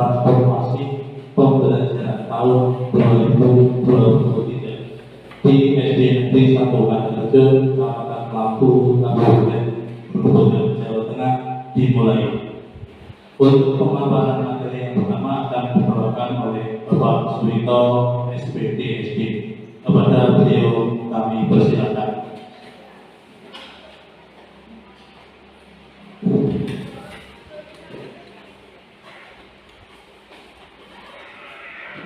transformasi pembelajaran tahun 2023 di SD Negeri 1 Karangrejo, Kecamatan Lampung, Kabupaten Brebes, Jawa Tengah dimulai. Untuk pemaparan materi yang pertama akan dibawakan oleh Bapak Suwito, SPT SD. Kepada beliau kami persilakan.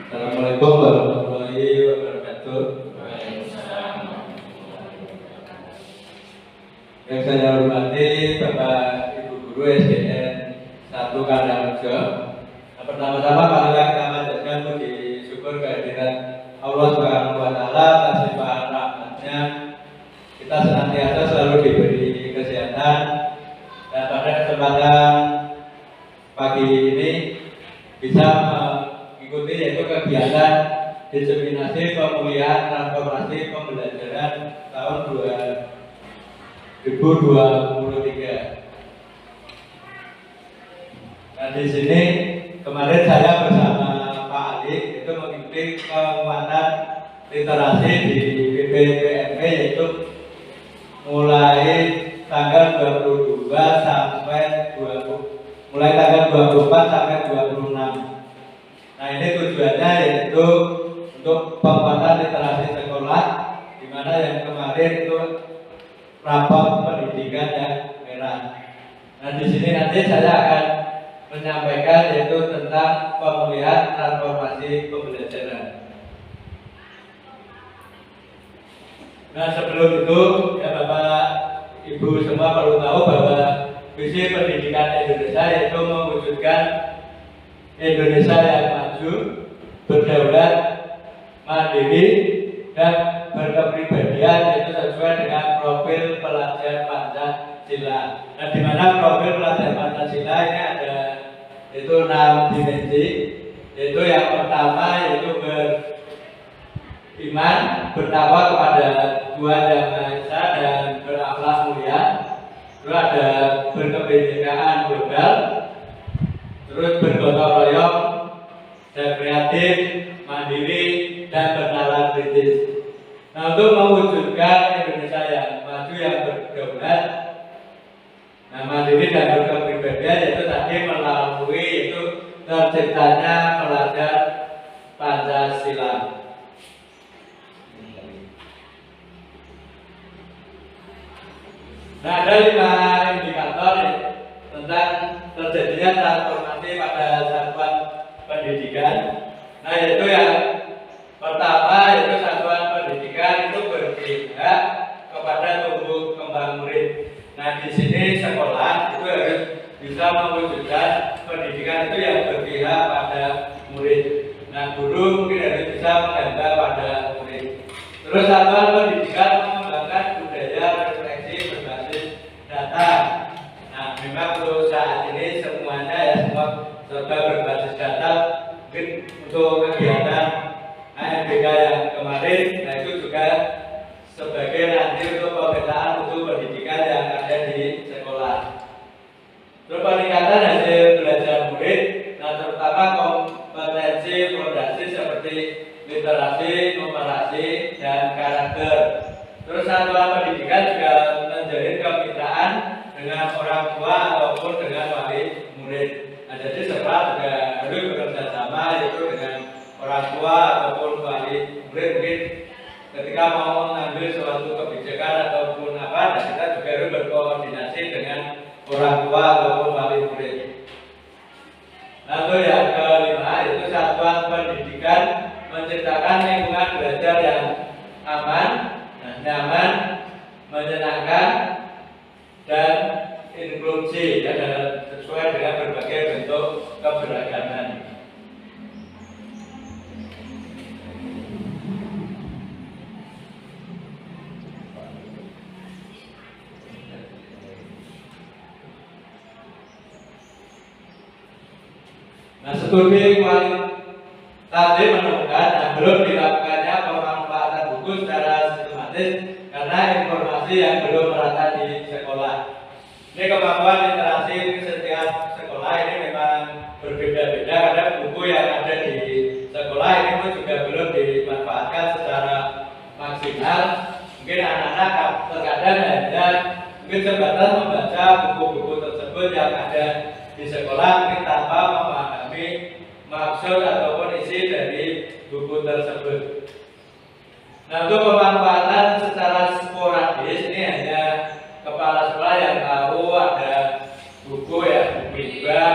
Assalamualaikum warahmatullahi wabarakatuh. Yang saya hormati Bapak Ibu Guru SDN 1 Karangrejo. Pertama-tama marilah kita panjatkan puji syukur kehadiran Allah Subhanahu wa Ta'ala atas limpahan rahmat-Nya. Kita senantiasa selalu diberi kesehatan, dan pada kesempatan pagi ini bisa mengikuti yaitu kegiatan diseminasi pemulihan transformasi pembelajaran tahun 2023. Nah, di sini kemarin saya bersama Pak Ali itu mengikuti penguatan literasi di BPPMP, yaitu mulai tanggal 22 sampai 24 sampai 26. Nah, ini tujuannya yaitu untuk penguatan literasi sekolah, di mana yang kemarin itu rapor pendidikan yang merah. Nah, di sini nanti saya akan menyampaikan yaitu tentang pemulihan transformasi pembelajaran. Nah, sebelum itu ya Bapak Ibu semua perlu tahu bahwa visi pendidikan Indonesia yaitu mewujudkan Indonesia yang maju, berdaulat, mandiri, dan berkepribadian, yaitu sesuai dengan profil pelajar Pancasila. Nah, di mana profil pelajar Pancasila ini ada itu 6 dimensi, yaitu yang pertama yaitu beriman, bertakwa kepada Tuhan Yang Maha Esa dan berakhlak mulia. Terus ada berkebinekaan global, terus bergotong royong, dan kreatif, mandiri, dan bernalar kritis. Nah, untuk mewujudkan Indonesia yang maju yang berdaulat, nah, mandiri dan berkepribadian yaitu tadi melalui itu terciptanya pelajar Pancasila. Nah, ada 5 indikator tentang terjadinya transformasi pada satuan pendidikan. Nah, yaitu yang pertama yaitu satuan pendidikan itu berpihak kepada tumbuh kembang murid. Nah, di sini sekolah itu harus bisa mewujudkan pendidikan itu yang berpihak pada murid. Nah, guru mungkin harus bisa mengajar pada murid. Terus satuan pendidikan mengembangkan budaya refleksi berbasis data. Nah, memang untuk saat ini semuanya ya semua serba berbasis data. Mungkin untuk kegiatan AMBK yang kemarin, nah itu juga sebagai nanti untuk pemetaan untuk pendidikan yang ada di sekolah. Terus peningkatan hasil belajar murid, nah terutama kompetensi fondasi seperti literasi, numerasi, dan karakter. Terus satuan pendidikan juga menjalin kemitraan dengan orang tua ataupun dengan wali murid. Nah, jadi sekolah juga harus bekerja sama yaitu dengan orang tua ataupun wali murid. Mungkin ketika mau mengambil suatu kebijakan ataupun apa, nah kita juga harus berkoordinasi dengan orang tua ataupun wali murid. Lalu yang kelima itu satuan pendidikan menciptakan lingkungan belajar yang aman, nyaman, menyenangkan, dan inklusi ya, dan sesuai dengan berbagai bentuk keberagaman. Nah, studi kualitatif menemukan belum dilakukannya pemanfaatan buku secara sistematis karena informasi yang belum merata di sekolah. Ini kemampuan literasi setiap sekolah ini memang berbeda-beda karena buku yang ada di sekolah ini pun juga belum dimanfaatkan secara maksimal. Mungkin anak-anak terkadang hanya mungkin sebatas membaca buku-buku tersebut yang ada di sekolah mungkin tanpa memahami maksud ataupun isi dari buku tersebut. Nah, untuk pemanfaatan secara sporadis ini hanya kepala sekolah yang tahu ada buku ya, buku hibah.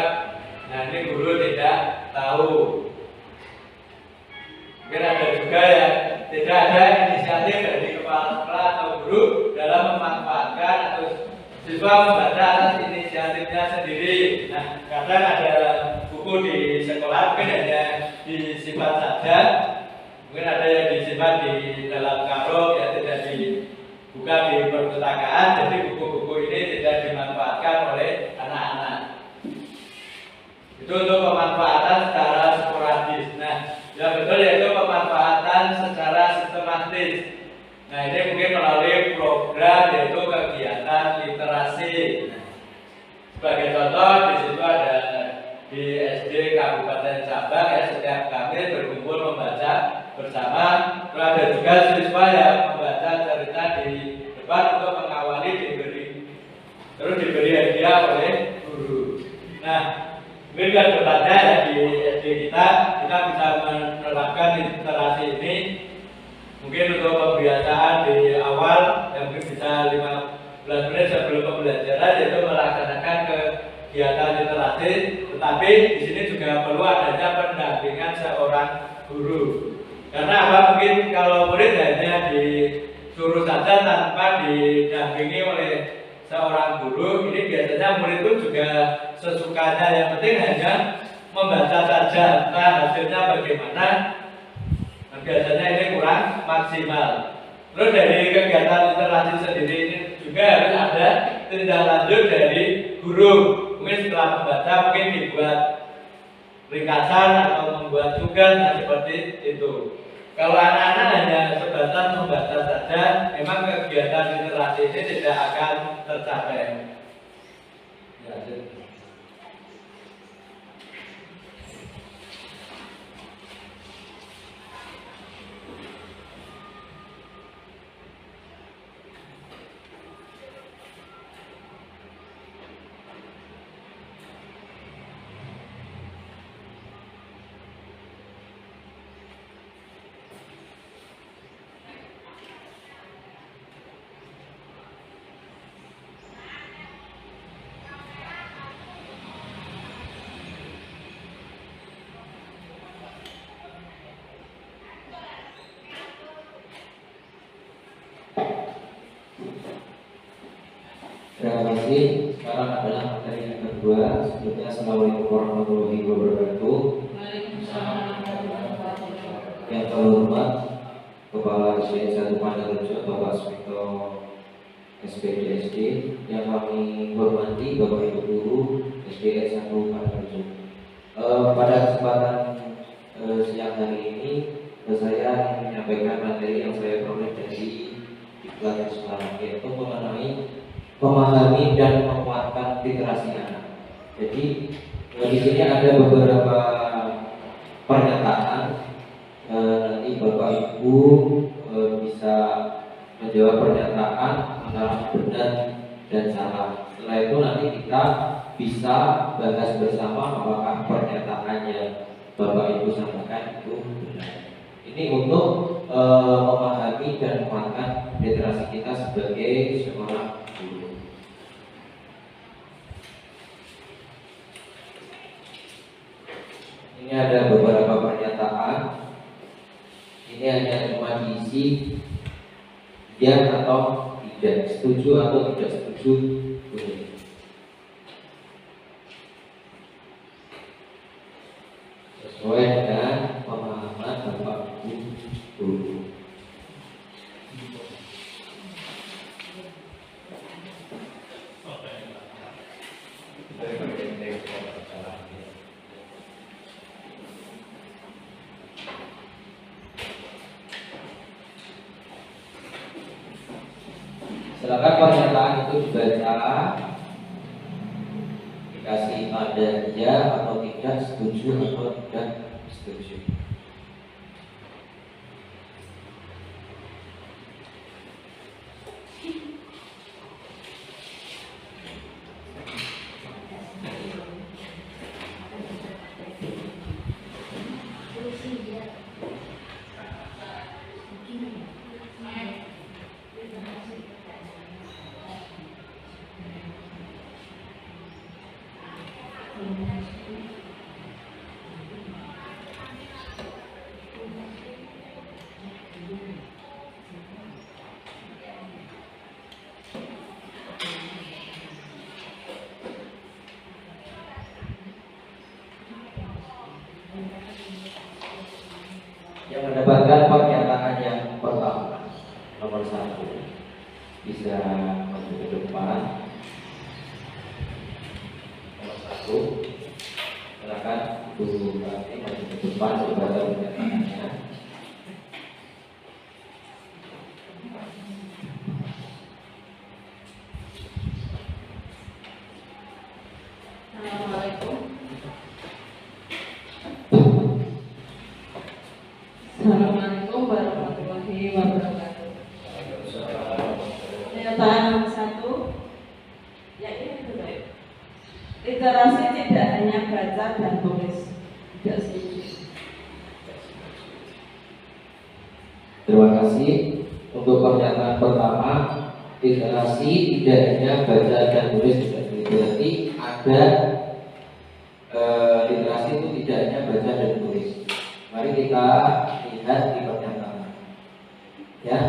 Nah, ini guru tidak tahu. Mungkin ada juga yang tidak ada inisiatif dari kepala sekolah atau guru dalam memanfaatkan atau siswa membaca atas inisiatifnya sendiri. Nah, kadang ada buku di sekolah mungkin hanya disimpan saja, mungkin ada yang disimpan di dalam karung ya, tidak dibuka di perpustakaan. Jadi buku-buku ini tidak dimanfaatkan oleh anak-anak. Itu untuk pemanfaatan secara sporadis. Nah, yang betul yaitu pemanfaatan secara sistematis. Nah, ini mungkin melalui program yaitu kegiatan literasi. Nah, sebagai contoh di situ ada di SD Kabupaten Sabang ya, setiap Kamis berkumpul membaca bersama. Terus ada juga siswa yang membaca cerita di depan untuk mengawali diberi hadiah oleh guru. Nah, mungkin ke depannya ya di SD kita bisa menerapkan literasi ini. Mungkin untuk pembiasaan di awal yang mungkin bisa 15 menit sebelum pembelajaran yaitu melaksanakan kegiatan literasi. Tetapi di sini juga perlu adanya pendampingan seorang guru. Karena apa? Mungkin kalau murid hanya disuruh saja tanpa didampingi oleh seorang guru, ini biasanya murid pun juga sesukanya, yang penting hanya membaca saja. Nah, hasilnya bagaimana? Nah, biasanya ini kurang maksimal. Terus dari kegiatan literasi sendiri ini juga harus ada tindak lanjut dari guru. Mungkin setelah membaca mungkin dibuat ringkasan atau membuat tugas, nah seperti itu. Kalau anak-anak hanya sebatas membaca saja, memang kegiatan literasi ini tidak akan tercapai. Ya, Terima kasih. Sekarang adalah materi yang kedua. Sebelumnya, Assalamualaikum warahmatullahi wabarakatuh. Yang terhormat Kepala SDN 1 Pandarejo Bapak Smito SPDSD, yang kami hormati Bapak Ibu Guru SDN 1 Pandarejo. Pada kesempatan siang hari ini saya ingin menyampaikan materi yang saya peroleh dari Diklat Islam, yaitu mengenai memahami dan menguatkan literasi anak. Jadi di sini ada beberapa pernyataan. Nanti Bapak Ibu bisa menjawab pernyataan antara benar dan salah. Setelah itu nanti kita bisa bahas bersama apakah pernyataannya Bapak Ibu sampaikan itu benar. Ini untuk memahami dan menguatkan literasi kita sebagai seorang guru. Ini ada beberapa pernyataan. Ini hanya cuma diisi ya atau tidak, setuju atau tidak setuju, boleh. Sesuai dengan pemahaman Bapak Ibu guru. Silakan pernyataan itu dibaca. Dikasih ada ya atau tidak, setuju atau tidak setuju. Yang mendapatkan pernyataan yang pertama nomor 1 bisa maju ke depan. Nomor 1, silakan Bu Rati maju ke depan membaca pernyataannya. Assalamualaikum. Assalamualaikum warahmatullahi wabarakatuh. Pernyataan nomor 1, ya ini betul. Literasi tidak hanya baca dan tulis. Tidak setuju. Terima kasih untuk pernyataan pertama. Literasi tidak hanya baca dan tulis, berarti ada literasi itu tidak hanya baca dan tulis. Mari kita lihat di pernyataan. Ya,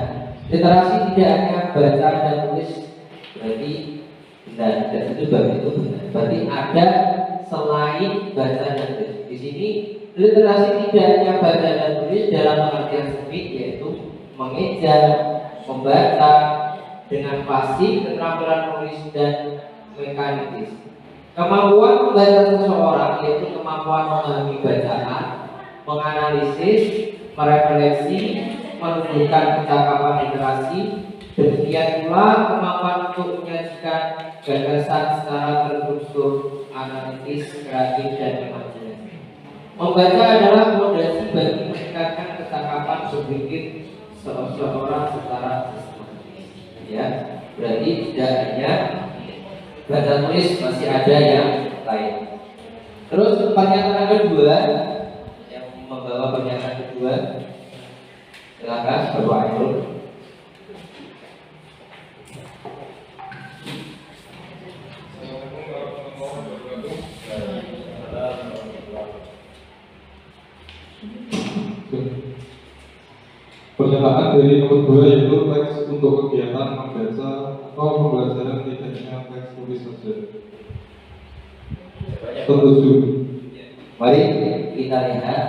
literasi tidak hanya baca dan tulis, berarti benar. Dan itu benar. Berarti ada selain baca dan tulis. Di sini literasi tidak hanya baca dan tulis dalam pengertian sempit, yaitu mengeja, membaca dengan fasih, keterampilan nulis dan mekanikis. Kemampuan membaca seseorang yaitu kemampuan memahami bacaan, menganalisis, merefleksi, menunjukkan kecakapan literasi. Demikian pula kemampuan untuk menyajikan gagasan secara terstruktur, analitis, kreatif, dan imajinatif. Membaca adalah fondasi bagi meningkatkan kecakapan berpikir seseorang secara sistematis. Ya, berarti tidak hanya baca tulis, masih ada yang lain. Terus pernyataan kedua, yang membawa pernyataan kedua, silakan Bapak Ainul. Pernyataan dari nomor 2 yaitu teks untuk kegiatan membaca atau pembelajaran tidak hanya teks tulis saja. Setuju. Mari kita lihat.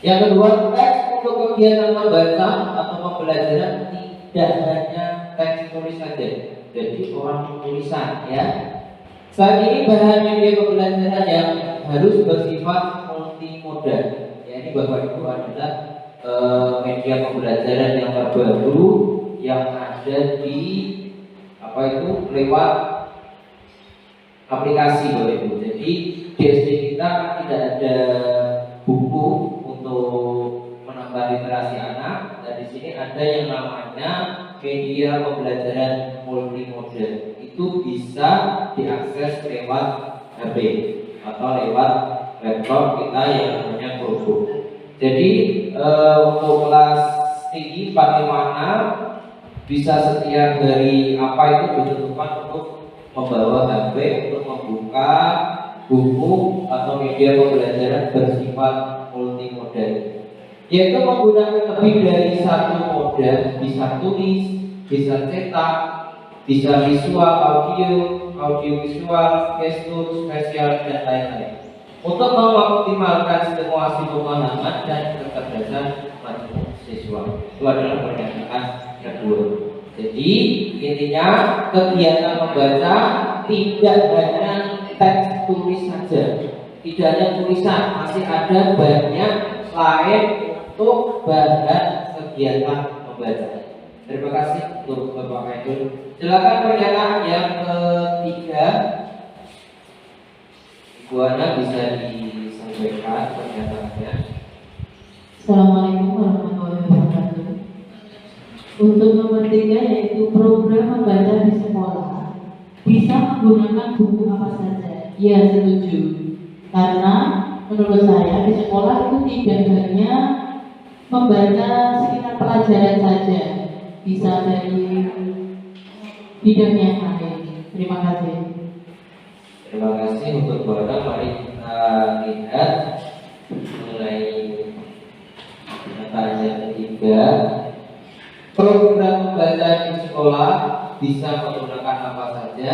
Yang kedua, teks untuk kegiatan membaca atau pembelajaran tidak hanya teks tulis saja. Jadi orang tulisan, ya. Saat ini bahan media pembelajaran yang harus bersifat multimoda. Ya, ini Bapak Ibu adalah media pembelajaran yang terbaru yang ada di lewat aplikasi Bapak Ibu. Jadi di SD kita kan tidak ada buku untuk menambah literasi anak. Dan di sini ada yang namanya media pembelajaran multimoda. Itu bisa diakses lewat HP atau lewat laptop kita yang namanya Chromebook. Jadi untuk kelas tinggi 456 bisa setiap hari itu ditentukan untuk membawa HP untuk membuka buku atau media pembelajaran bersifat multimoda, yaitu menggunakan lebih dari satu moda, bisa tulis, bisa cetak, bisa visual, audio visual, gestur, spesial, dan lain-lain. Untuk mengoptimalkan simulasi pemahaman dan kecerdasan mahasiswa. Itu adalah pernyataan kedua. Jadi intinya kegiatan membaca tidak hanya teks tulis saja, tidak hanya tulisan, masih ada banyak lain untuk bahan kegiatan membaca. Terima kasih untuk Bapak Ainul. Silakan pernyataan yang ketiga. Bu Ana bisa disampaikan pernyataannya. Assalamualaikum warahmatullahi wabarakatuh. Untuk nomor 3 yaitu program membaca di sekolah bisa menggunakan buku apa saja. Ya, setuju. Karena menurut saya di sekolah itu tidak hanya membaca sekitar pelajaran saja, bisa dari bidang yang lain. Terima kasih. Terima kasih untuk Bu Ana. Mari kita lihat mengenai pernyataan yang ketiga. Program membaca di sekolah bisa menggunakan apa saja.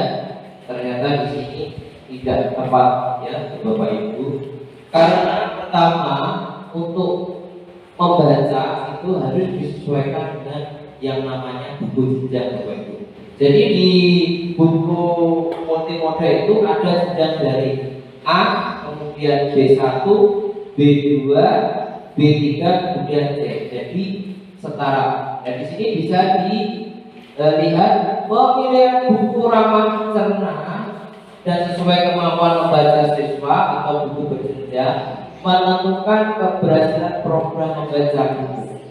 Ternyata di sini tidak tepat ya Bapak Ibu. Karena pertama untuk membaca itu harus disesuaikan dengan yang namanya buku jenjang Bapak Ibu. Jadi di buku multimodal itu ada jenjang dari A, kemudian B1, B2, B3, kemudian C. Jadi setara. Dan di sini bisa dilihat pemilihan buku ramah cerna dan sesuai kemampuan membaca siswa atau buku berjenjang menentukan keberhasilan program membaca buku.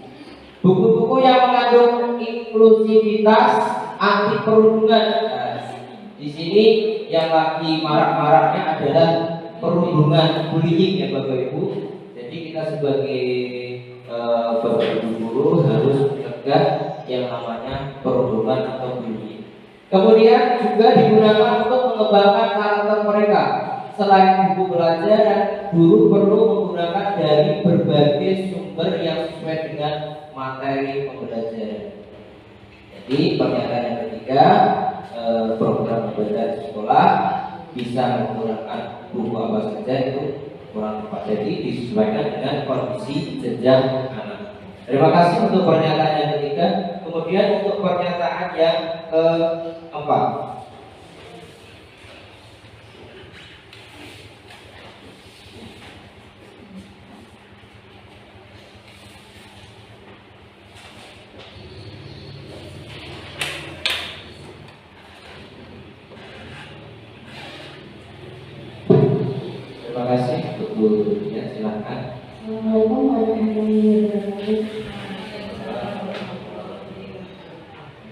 Buku-buku yang mengandung inklusivitas, anti perundungan. Nah, di sini yang lagi marak-maraknya adalah perundungan, bullying ya Bapak Ibu. Jadi kita sebagai Bapak Ibu guru harus mencegah yang namanya perundungan atau bullying. Kemudian juga digunakan untuk mengembangkan karakter mereka. Selain buku pelajaran, guru perlu menggunakan dari berbagai sumber yang sesuai dengan materi pembelajaran. Jadi pernyataan yang ketiga, program membaca di sekolah bisa menggunakan buku apa saja itu kurang tepat. Jadi disesuaikan dengan kondisi jenjang anak. Terima kasih untuk pernyataan yang ketiga. Kemudian untuk pernyataan yang keempat. Terima kasih untuk Bu ya, silakan. Assalamualaikum warahmatullahi wabarakatuh.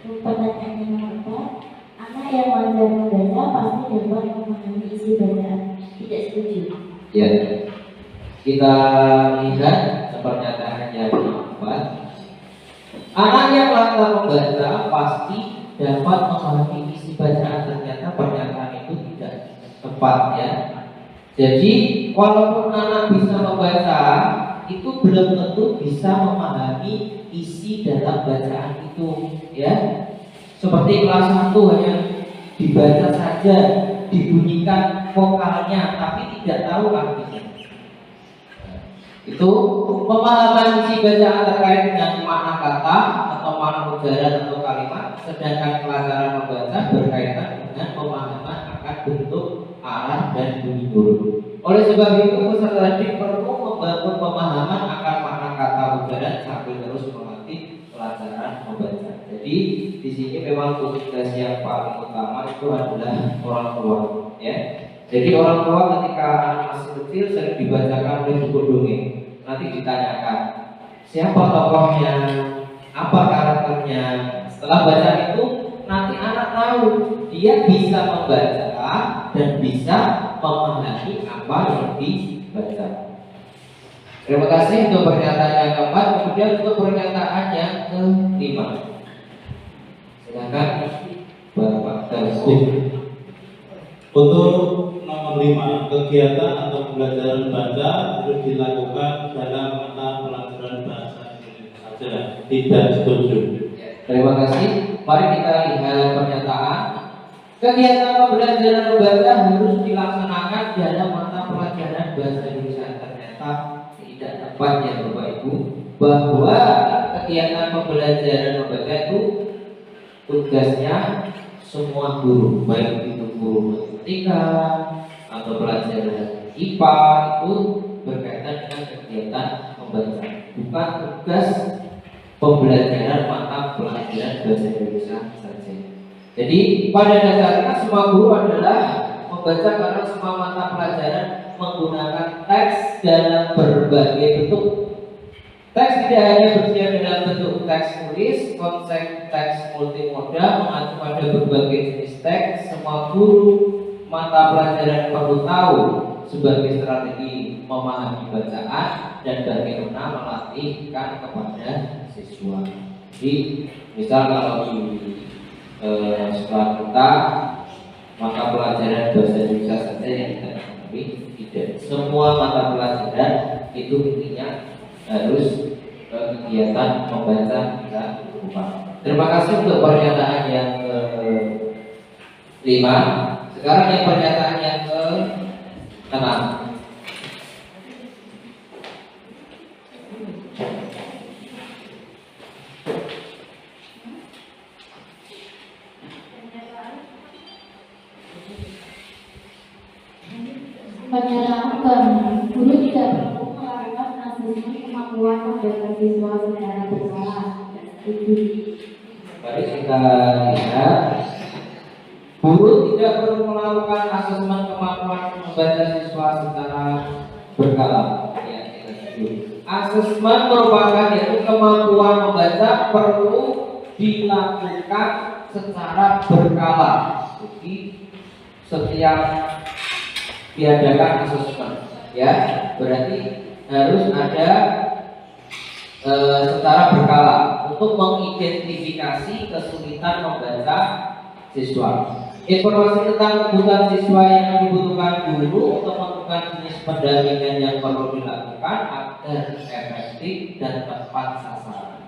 Pertanyaan yang nomor 4, anak yang wajar membaca pasti dapat memahami isi bacaan. Tidak setuju. Ya, kita lihat pernyataan yang keempat. Anak yang lancar membaca pasti dapat memahami isi bacaan. Ternyata pernyataan itu tidak tepat ya. Jadi walaupun anak bisa membaca, itu belum tentu bisa memahami isi dalam bacaan itu ya. Seperti kelas 1 hanya dibaca saja, dibunyikan vokalnya tapi tidak tahu artinya. Itu pemahaman isi bacaan terkait dengan makna kata atau makna ujaran atau kalimat. Sedangkan pelajaran membaca berkaitan dengan pemahaman akan bentuk, arah dan bunyi huruf. Oleh sebab itu peserta didik perlu membangun pemahaman akan makna kata ujaran sambil terus melatih pelajaran membaca. Jadi di sini memang tugas yang paling utama itu adalah orang tua ya. Jadi orang tua ketika anak masih kecil sering dibacakan oleh buku dongeng. Nanti ditanyakan siapa tokohnya, apa karakternya. Setelah baca itu nanti anak tahu dia bisa membaca dan bisa memahami apa yang dibaca. Terima kasih untuk pernyataan yang keempat. Kemudian untuk pernyataan yang kelima, silakan Bapak Tersebut. Untuk nomor 5, kegiatan atau pembelajaran baca harus dilakukan dalam mata pelajaran bahasa Indonesia saja. Tidak setuju. Terima kasih. Mari kita lihat pernyataan. Kegiatan pembelajaran membaca harus dilaksanakan dalam mata pelajaran bahasa Indonesia. Ternyata tidak tepat ya Bapak Ibu, bahwa kegiatan pembelajaran membaca itu tugasnya semua guru, baik itu guru matematika atau pelajaran IPA, itu berkaitan dengan kegiatan membaca, bukan tugas pembelajaran mata pelajaran bahasa Indonesia saja. Jadi pada dasarnya semua guru adalah membaca membaca karena semua mata pelajaran menggunakan teks dalam berbagai bentuk. Teks tidak hanya bersedia dalam bentuk teks tulis, konsep teks multimodal mengacu pada berbagai jenis teks. Semua guru mata pelajaran perlu tahu sebagai strategi memahami bacaan dan bagaimana melatihkan kepada siswa. Jadi, misal kalau di sekolah kita mata pelajaran bahasa Indonesia saja yang kita ketahui, tidak semua mata pelajaran itu intinya harus kegiatan membaca kita lupa. Terima kasih untuk pernyataan yang ke-5. Sekarang yang pernyataan yang ke-6. Pernyataan ke-6, guru tidak perlu melakukan asesmen kemampuan membaca siswa secara berkala. Mari kita lihat. Guru tidak perlu melakukan asesmen kemampuan membaca siswa secara berkala. Ya, kita sebut. Asesmen merupakan yaitu kemampuan membaca perlu dilakukan secara berkala. Jadi setiap diadakan asesmen, ya berarti harus ada secara berkala untuk mengidentifikasi kesulitan membaca siswa. Informasi tentang kebutuhan siswa yang dibutuhkan guru untuk melakukan jenis pendampingan yang perlu dilakukan agar efektif dan tepat sasaran.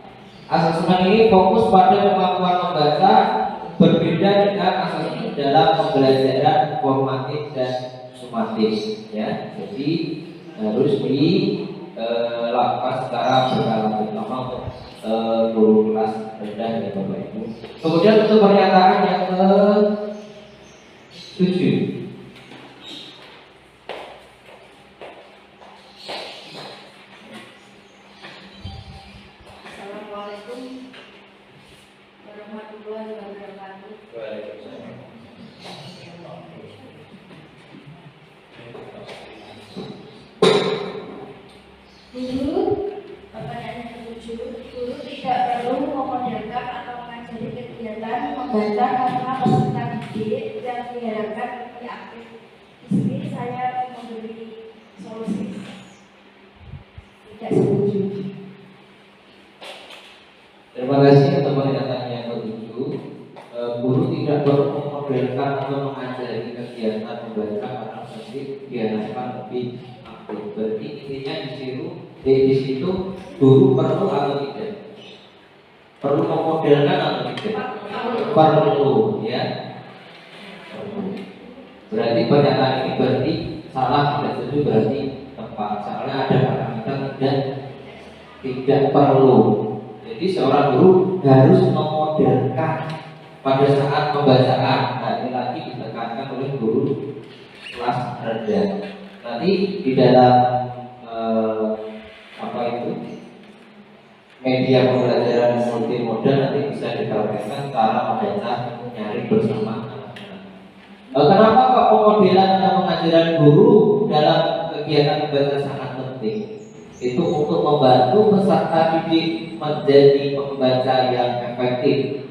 Asesmen ini fokus pada kemampuan membaca, berbeda dengan asesmen dalam pembelajaran formatif dan sumatif. Ya, jadi harus dilakukan secara berkala, terutama untuk guru kelas rendah ya Bapak Ibu. Kemudian untuk pernyataan yang ke-7. Assalamualaikum warahmatullahi wabarakatuh. Waalaikumsalam. Guru, pertanyaan yang ke-7, guru tidak perlu memodelkan atau mengajari kegiatan membaca karena peserta didik yang diharapkan lebih aktif. Di sini saya memberi solusi. Tidak setuju. Terima kasih untuk pernyataan yang ke-7. Guru tidak perlu memodelkan atau mengajari kegiatan membaca karena nanti diharapkan lebih aktif. Berarti intinya di situ guru perlu atau tidak? Perlu memodelkan atau tidak? Perlu, ya. Berarti pernyataan ini berarti salah, tidak setuju berarti tepat. Soalnya ada kata-kata tidak perlu. Jadi seorang guru harus memodelkan pada saat pembacaan. Nah, ini lagi ditekankan oleh guru kelas rendah. Nanti di dalam media pembelajaran multimodal nanti bisa dipraktekkan cara membaca nyaring bersama anak-anak. Kenapa kok pemodelan atau pengajaran guru dalam kegiatan membaca sangat penting? Itu untuk membantu peserta didik menjadi pembaca yang efektif.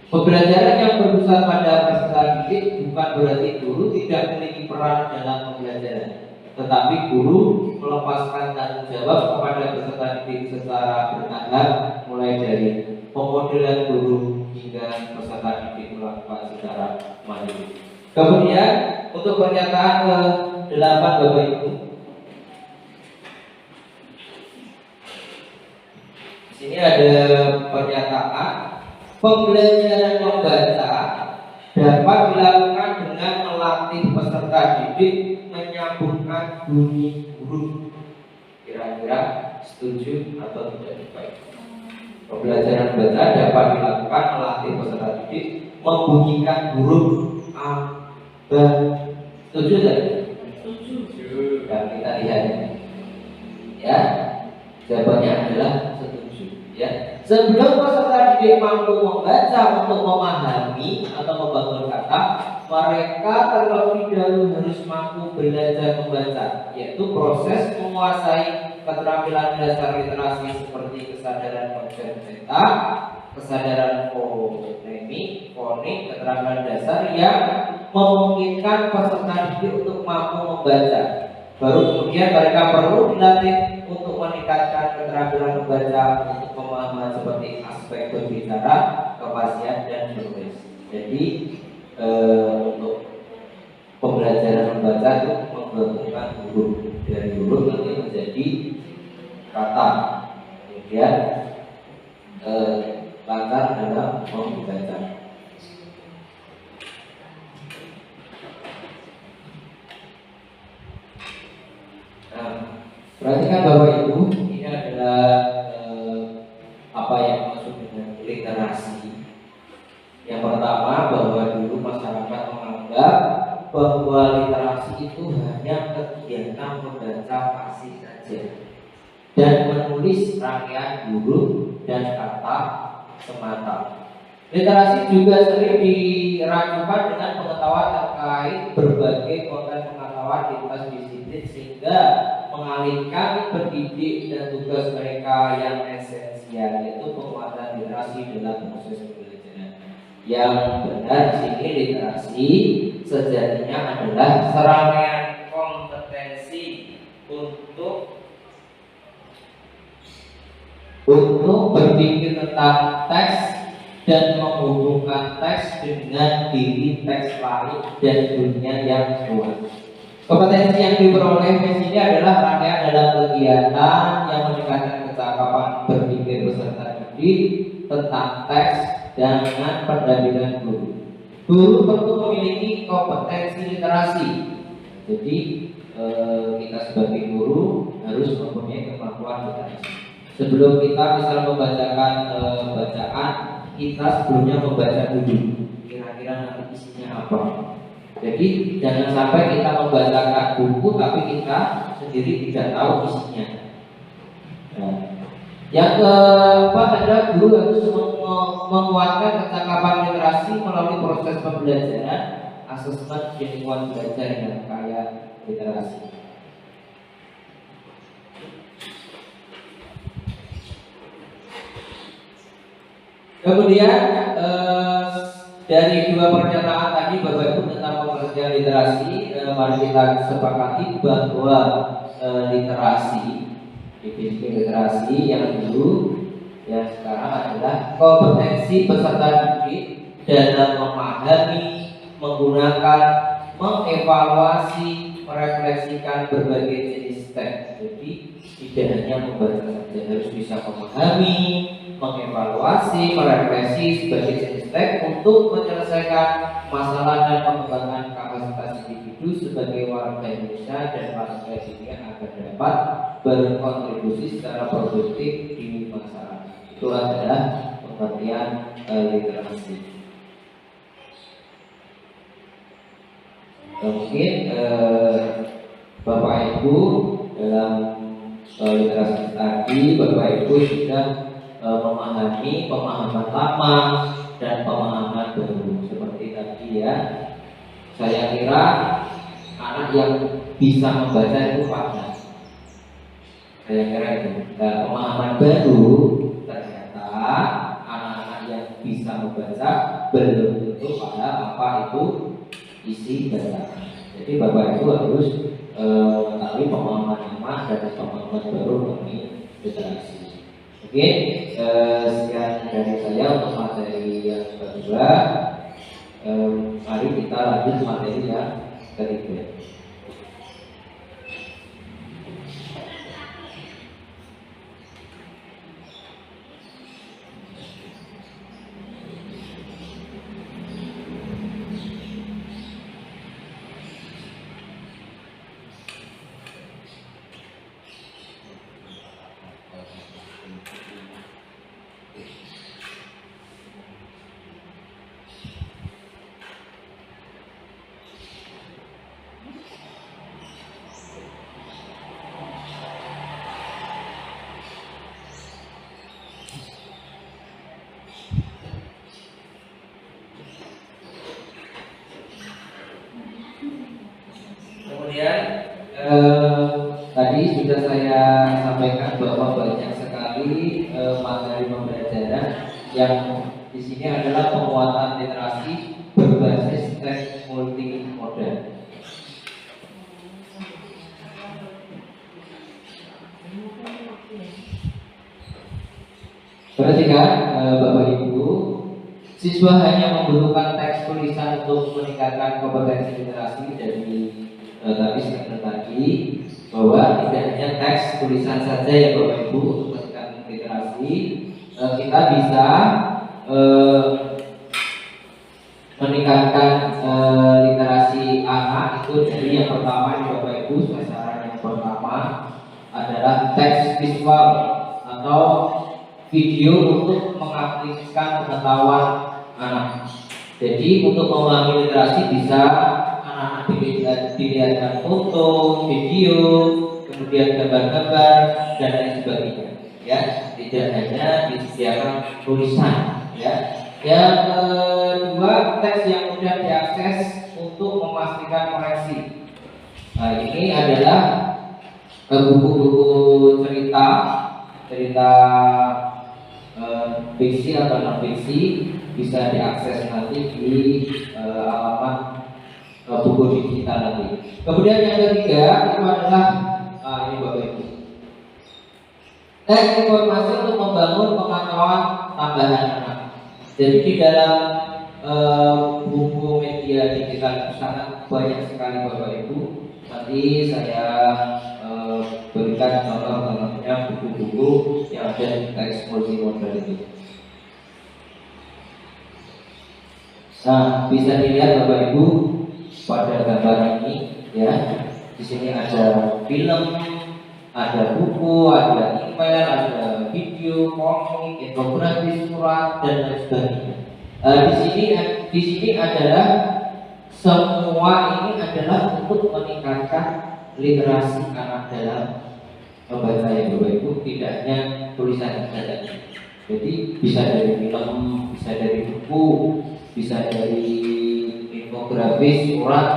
Pembelajaran yang berpusat pada peserta didik bukan berarti guru tidak memiliki peran dalam pembelajaran, tetapi guru melepaskan tanggung jawab kepada peserta didik secara bertahap, mulai dari pemodelan guru hingga peserta didik melakukan secara mandiri. Kemudian untuk pernyataan ke-8 Bapak Ibu, di sini ada pernyataan pembelajaran membaca dapat dilakukan dengan melatih peserta didik menyambungkan bunyi huruf. Kira-kira setuju atau tidak baik? Pembelajaran baca dapat dilakukan melatih peserta didik membunyikan huruf A, B. Setuju tidak? Setuju. Dan kita lihat ya, jawabannya adalah setuju. Ya, sebelum peserta didik mampu membaca untuk memahami atau membangun kata, mereka terlebih dahulu harus mampu belajar membaca, yaitu proses menguasai keterampilan dasar literasi seperti kesadaran konsep cetak, kesadaran fonik, keterampilan dasar yang memungkinkan peserta didik untuk mampu membaca. Baru kemudian mereka perlu dilatih untuk meningkatkan keterampilan membaca untuk pemahaman seperti aspek berbicara, kefasihan, dan menulis. Jadi untuk pembelajaran membaca itu menggabungkan huruf dari huruf nanti menjadi kata, kemudian lancar dalam membaca. Nah, perhatikan Bapak Ibu, ini adalah apa yang maksud dengan literasi. Yang pertama, bahwa dulu masyarakat menganggap bahwa literasi itu hanya kegiatan membaca fasih saja dan menulis rangkaian huruf dan kata semata. Literasi juga sering diracukan dengan pengetahuan terkait berbagai konten pengetahuan lintas disiplin sehingga mengalihkan pendidik dan tugas mereka yang esensial, yaitu penguatan literasi dalam proses pembelajaran. Yang benar di sini literasi sejatinya adalah serangkaian kompetensi untuk berpikir tentang teks dan menghubungkan teks dengan diri teks lain dan dunia yang luas. Kompetensi yang diperoleh di sini adalah rangkaian dalam kegiatan yang meningkatkan kecakapan berpikir peserta didik tentang teks dengan pendampingan guru. Guru perlu memiliki kompetensi literasi. Jadi kita sebagai guru harus mempunyai kemampuan literasi. Sebelum kita misal membacakan bacaan, kita sebelumnya membaca dulu kira-kira nanti isinya apa. Jadi jangan sampai kita membacakan buku tapi kita sendiri tidak tahu isinya. Nah, yang keempat adalah guru harus menguatkan kecakapan literasi melalui proses pembelajaran, asesmen lingkungan belajar yang kaya literasi. Kemudian dari dua pernyataan tadi Bapak Ibu tentang pengertian literasi, mari kita sepakati bahwa literasi, definisi literasi yang dulu, yang sekarang adalah kompetensi peserta didik dalam memahami, menggunakan, mengevaluasi, merefleksikan berbagai jenis teks. Jadi tidak hanya membaca saja, harus bisa memahami, mengevaluasi, merefleksi sebagai jenis teks untuk menyelesaikan masalah dan pengembangan kapasitas individu sebagai warga Indonesia dan warga dunia agar dapat berkontribusi secara produktif di masyarakat. Itu adalah pengertian literasi. Mungkin Bapak Ibu dalam literasi tadi Bapak Ibu sudah memahami pemahaman lama dan pemahaman baru seperti tadi ya. Saya kira anak yang bisa membaca itu paham. Saya kira itu. Nah, pemahaman baru ternyata anak-anak yang bisa membaca belum tentu paham apa itu isi bacaan. Jadi Bapak Ibu harus mengetahui pemahaman lama dan pemahaman baru mengenai literasi. Oke, sekian dari saya untuk materi yang kedua. Mari kita lanjut materi yang ketiga. Kemudian tadi sudah saya sampaikan bahwa banyak sekali materi pembelajaran yang di sini adalah penguatan literasi berbasis teks multimodal. Perhatikan Bapak Ibu, siswa hanya membutuhkan teks tulisan untuk meningkatkan kompetensi literasi dari tadi statement tadi bahwa tidak hanya teks tulisan saja ya Bapak Ibu untuk meningkatkan literasi, kita bisa meningkatkan literasi anak itu dari yang pertama ya Bapak Ibu, sasaran yang pertama adalah teks visual atau video untuk mengaktifkan pengetahuan anak. Jadi untuk memahami literasi bisa anak-anak dilihatkan foto, video, kemudian gambar-gambar dan lain sebagainya. Ya, tidak hanya disediakan tulisan. Ya, yang kedua teks yang mudah diakses untuk memastikan koreksi. Nah, ini adalah buku-buku cerita fiksi atau non fiksi bisa diakses nanti di alamat buku digital nanti. Kemudian yang ketiga itu adalah ini Bapak Ibu, teks informasi untuk membangun pengetahuan tambahan anak. Jadi di dalam buku media digital sangat banyak sekali Bapak Ibu. Nanti saya berikan contoh-contohnya buku-buku yang ada di teks multimodal itu. Nah, bisa dilihat Bapak Ibu pada gambar ini ya. Di sini ada film, ada buku, ada email, ada video, komik, infografis, surat dan lain sebagainya. Di sini adalah semua ini adalah untuk meningkatkan literasi anak dalam membaca ya Bapak Ibu, tidak hanya tulisan saja. Jadi bisa dari film, bisa dari buku, bisa dari infografis, surat,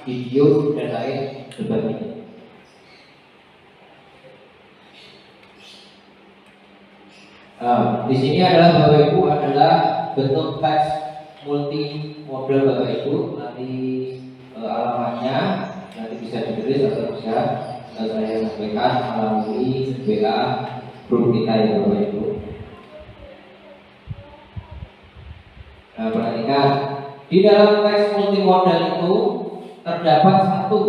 video dan lain sebagainya. Di sini adalah Bapak Ibu adalah bentuk teks multimodal Bapak Ibu. Nanti alamatnya nanti bisa ditulis atau bisa saya sampaikan melalui WA grup kita ya Bapak Ibu. Nah, perhatikan di dalam teks multimodal itu terdapat satu,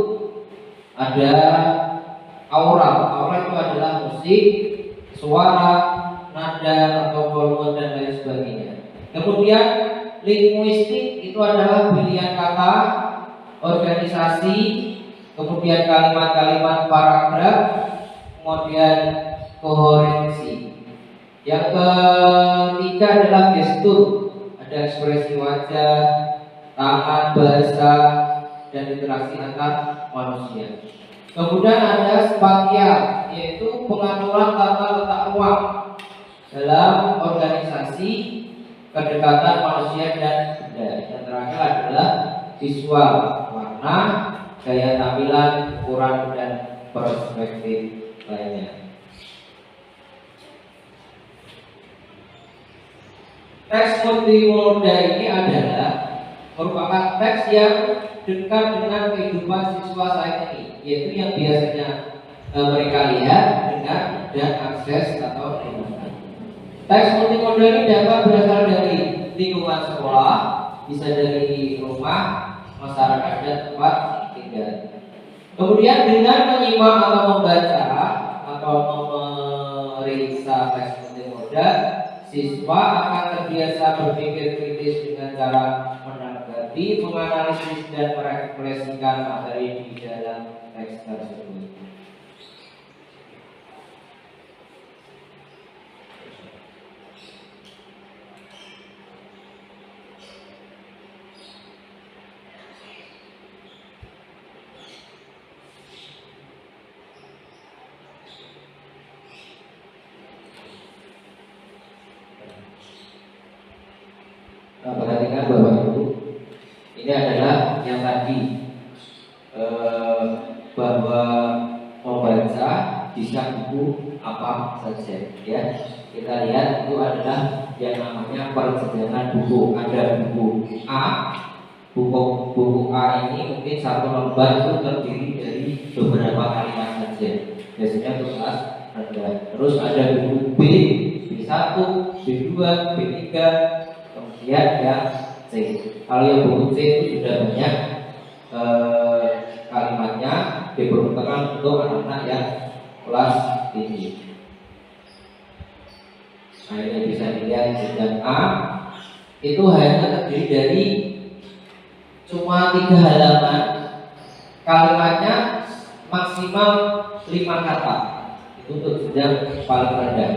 ada aura. Aura itu adalah musik, suara, nada atau volume dan lain sebagainya. Kemudian linguistik itu adalah pilihan kata, organisasi, kemudian kalimat-kalimat paragraf, kemudian koherensi. Yang ketiga adalah gestur, ada ekspresi wajah, tangan, bahasa, dan interaksi antar manusia. Kemudian ada spasial, yaitu pengaturan tata letak ruang dalam organisasi, kedekatan manusia dan benda. Yang terakhir adalah visual, warna, gaya tampilan, ukuran dan perspektif lainnya. Teks multimodal ini adalah merupakan teks yang dekat dengan kehidupan siswa saat ini, yaitu yang biasanya mereka lihat, dengar, dan akses atau terima. Teks multimodal ini dapat berasal dari lingkungan sekolah, bisa dari rumah, masyarakat, dan tempat tinggal. Kemudian dengan menyimak atau membaca atau memeriksa teks multimodal, siswa akan terbiasa berpikir kritis dengan cara menanggapi, menganalisis, dan merekspresikan materi di dalam teks tersebut. Nah, perhatikan Bapak Ibu, ini adalah yang tadi bahwa membaca bisa buku apa saja ya. Kita lihat itu adalah yang namanya perjalanan buku. Ada buku A. Buku A ini mungkin satu lembar itu terdiri dari beberapa kalimat saja. Biasanya untuk kelas rendah. Terus ada buku B, B1, B2, B3, kemudian yang C. Kalau yang buku C itu sudah banyak kalimatnya, diperuntukkan untuk anak-anak yang kelas tinggi. Nah, ini bisa dilihat jenjang A itu hanya terdiri dari cuma 3 halaman, kalimatnya maksimal 5 kata. Itu untuk jenjang paling rendah.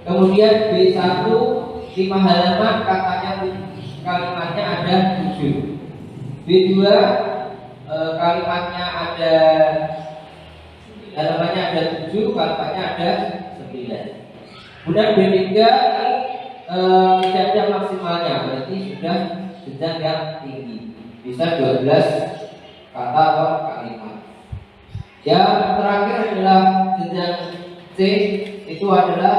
Kemudian B1 5 halaman, kalimatnya ada 7. B2 kalimatnya ada halamannya ada 7, kalimatnya ada 9. Kemudian B3 tidak ada maksimalnya, berarti sudah jenjang yang tinggi, bisa 12 kata atau kalimat. Yang terakhir adalah jenjang C, itu adalah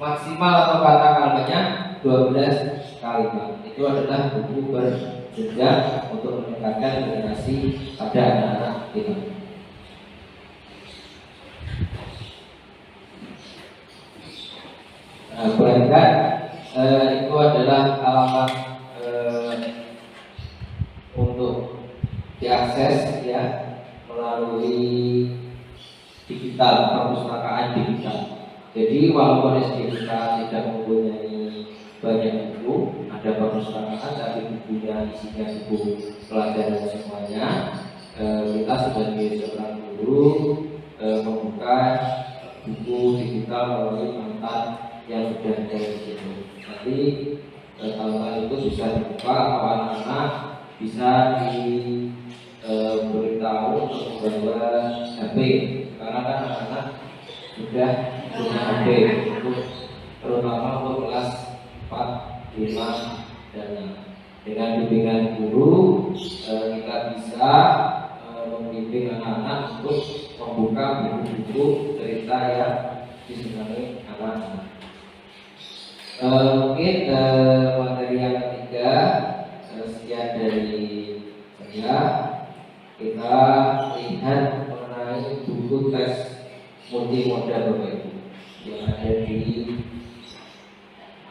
maksimal atau kata kalimatnya 12 kalimat. Itu adalah buku berjenjang untuk meningkatkan generasi pada anak-anak kita. Perhatikan, itu adalah alamat untuk diakses ya melalui digital, perpustakaan digital. Jadi walaupun SD kita tidak mempunyai banyak buku, ada perpustakaan tapi bukunya isinya buku pelajaran semuanya. Kita sebagai seorang guru membuka buku digital melalui mantan yang sudah ada di situ. Nanti hal-hal itu bisa dibuka atau anak-anak bisa diberitahu untuk membawa HP, karena kan anak-anak sudah punya HP untuk terutama untuk kelas 4, 5 dan 6. Dengan bimbingan guru kita bisa membimbing anak-anak untuk membuka buku-buku cerita yang disenangi anak-anak. Mungkin materi yang ketiga, sekian dari saya. Kita lihat mengenai buku tes multimoda Bapak Ibu yang ada di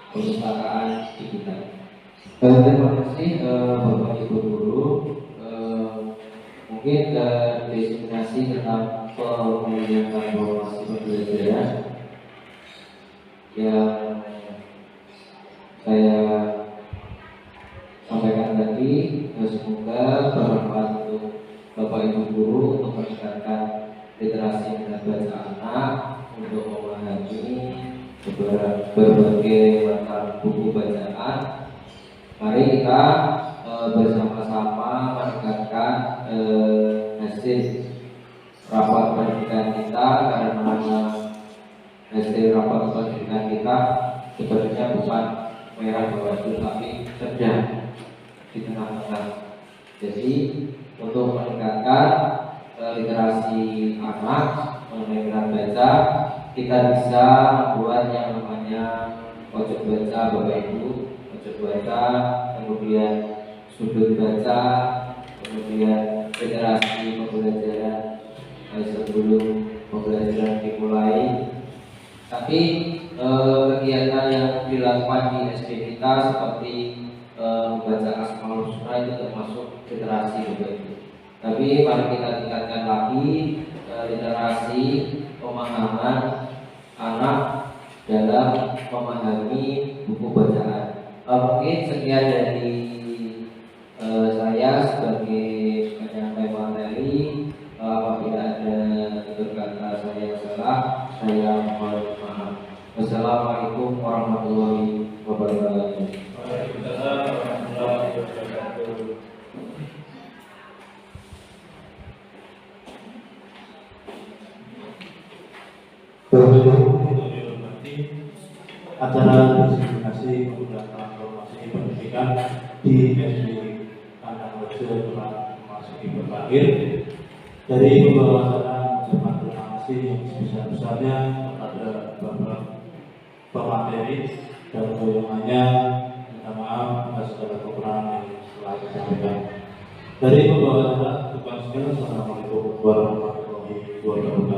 perpustakaan digital. Terima kasih Bapak Ibu guru. Mungkin diskriminasi tentang pemulihan informasi pembelajaran yang saya sampaikan tadi, semoga bermanfaat untuk Bapak Ibu guru untuk meningkatkan literasi minat baca anak, untuk memahami berbagai macam buku bacaan. Mari kita bersama-sama meningkatkan hasil rapat pendidikan kita, karena hasil rapat pendidikan kita sebenarnya bukan merah bawah itu, tapi sedang di tengah-tengah. Jadi untuk meningkatkan literasi anak mengenai minat baca, kita bisa membuat yang namanya pojok baca Bapak Ibu, pojok baca, kemudian sudut baca, kemudian literasi pembelajaran sebelum pembelajaran dimulai. Tapi kegiatan yang dilakukan di SD kita seperti membaca Asmaul Husna itu termasuk literasi Bapak Ibu. Tapi mari kita tingkatkan lagi literasi pemahaman anak dalam memahami buku bacaan. Mungkin sekian dari saya sebagai penyampai materi. Apabila ada kata saya salah, saya mohon maaf. Wassalamualaikum warahmatullahi wabarakatuh. Waalaikumsalam warahmatullahi wabarakatuh. Acara diseminasi penggunaan transformasi pendidikan di SD Kandang Rejo telah memasuki berakhir. Dari pembawa acara ucapan terima kasih yang sebesar-besarnya kepada Bapak pemateri dan golongannya. Minta maaf atas segala kekurangan yang telah disampaikan. Dari pembawa acara, Assalamualaikum warahmatullahi wabarakatuh.